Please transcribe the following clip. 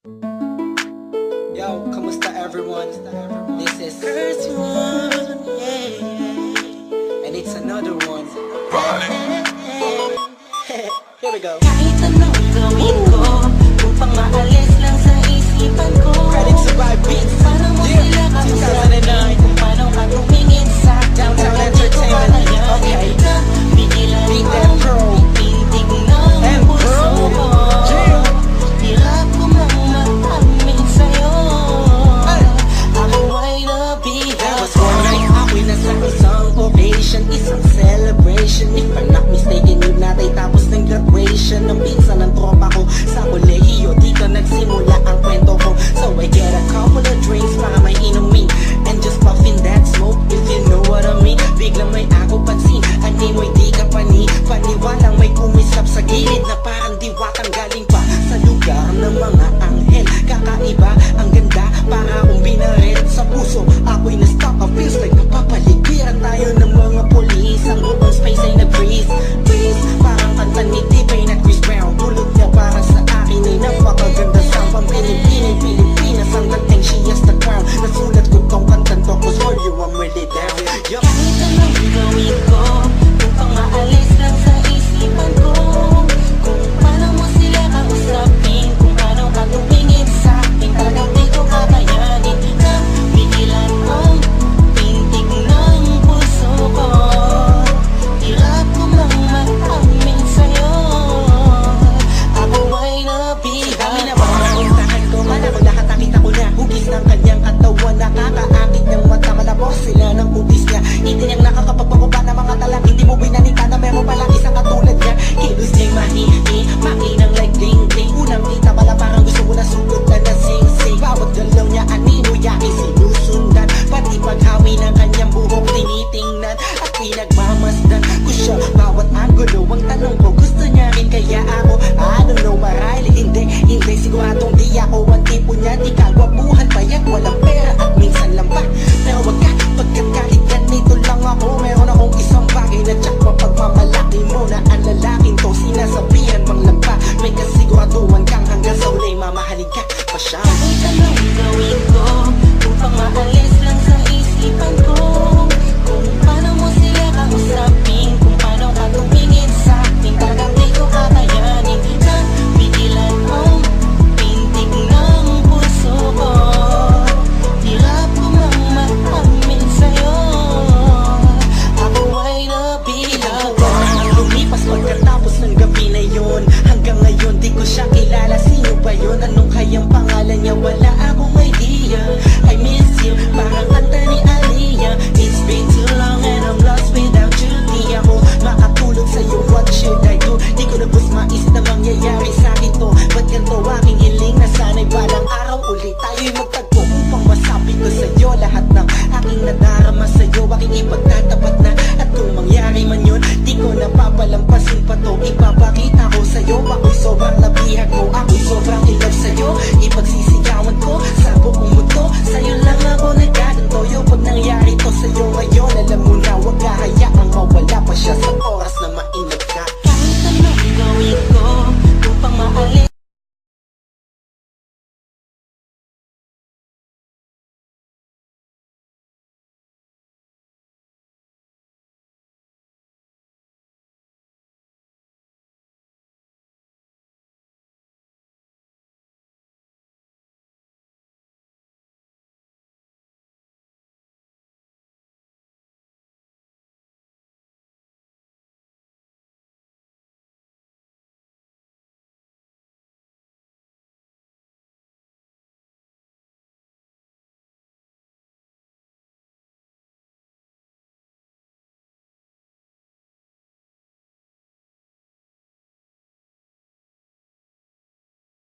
Yo, kamusta everyone? This is first one, yeah. And it's another one. Here we go. Kahit anong gawin ko upang maalis lang sa isipan ko. Credit to Vibe Beats. Paano mo sila kausapin? 2009. Kung paano ka tumingin sa Downtown dapat di ko Entertainment. kakayanin Okay. na pigilan Beat mo them, bro. tindig ng And puso bro. ko. Yeah. Hirap ko mang matamin sa'yo. Ay. Ako ay That nabihag. was one night. Ako'y nasa isang occasion, isang celebration. If I'm not mistaken, yun natin tapos ng graduation ng pinsan ng tropa ko sa kolehiyo. Dito nagsimula ang kwento ko. So I get a couple of drinks para may inumin and just puffin that smoke, if you know what I mean. Biglang may ako pansin, hindi mo'y di ka paniwalang may kumisap sa gilid na parang diwatang galing pa sa lugar ng mga anghel. Kakaiba, ang ganda, para akong binaret sa puso. Ako'y na-stuck, feels like napapaligiran tayo ng mga polis. Ang buong space ay nag-freeze, freeze. Parang kanta ni T-Pain at Chris Brown. Tulog niya para sa akin ay napakaganda. Sampang Pilipinas, ang dating she has the crown. Nasulat ko tong kantan to, cause for you I'm really down. Yup. Kahit anong gawin ko upang maalis lang sa isipan ko. Kung paano mo sila kausapin, kung paano ka tumingin sa akin, talagang di ko kakayanin na pigilan ang tintig ng puso ko. Hirap ko mang matamin sa'yo. Ako ay Dami na nabihag. ba ang puntahan ko? Mana ko lahat nakita ko na. Hugis ng kanyang katawan, nakakaakit ng mata. Malabos sila ng kutis niya. Itin yung nakakapagpakuba ng mga talang. Hindi mo binalita na meron palang isang katulad niya. Kilos niya'y mahihi, makinang like ding-ding. Unang kita pala parang gusto mo na sugot na nasing-sing. Bawat galaw niya anino yakin sinusundan. Pati paghawi ng kanyang buhok tinitingnan at pinagmamasdan ko siya. Bawat angulo ang tanong ko, gusto niya rin kaya ako? I don't know, marahil hindi siguradong di ako ang tipo niya. Di kagwapuhan pa yan, walang pera at minsan lang pa. Pero wag ka, pagkat kahit ganito lang ako, meron akong isang bagay na tsak mapagmamalaki mo na ang lalaking to sinasabihan mang lampa. May kasiguraduhan kang hanggang sa ulay mamahalin ka pa siya. Kahit anong gawin ko upang maalis lang sa isipan ko. Kung paano mo sila kausapin, kung paano ka tumingin sa akin, talagang di ko kakayanin na pigilan ang tintig ng puso ko. Hirap ko mang matamin sa'yo. Ako ay nabihag. Lumipas pagkatapos ng gabi na yun. Hanggang ngayon di ko siya kilala. Sino ba yun? Anong kayang pangalan niya? Wala akong idea. I miss you, parang kanta ni Aliyah. It's been too long and I'm lost without you. Di ako makatulog sa'yo, what should I do? Di ko na bus maisip na mangyayari sa'kin to. Ba't ganito aking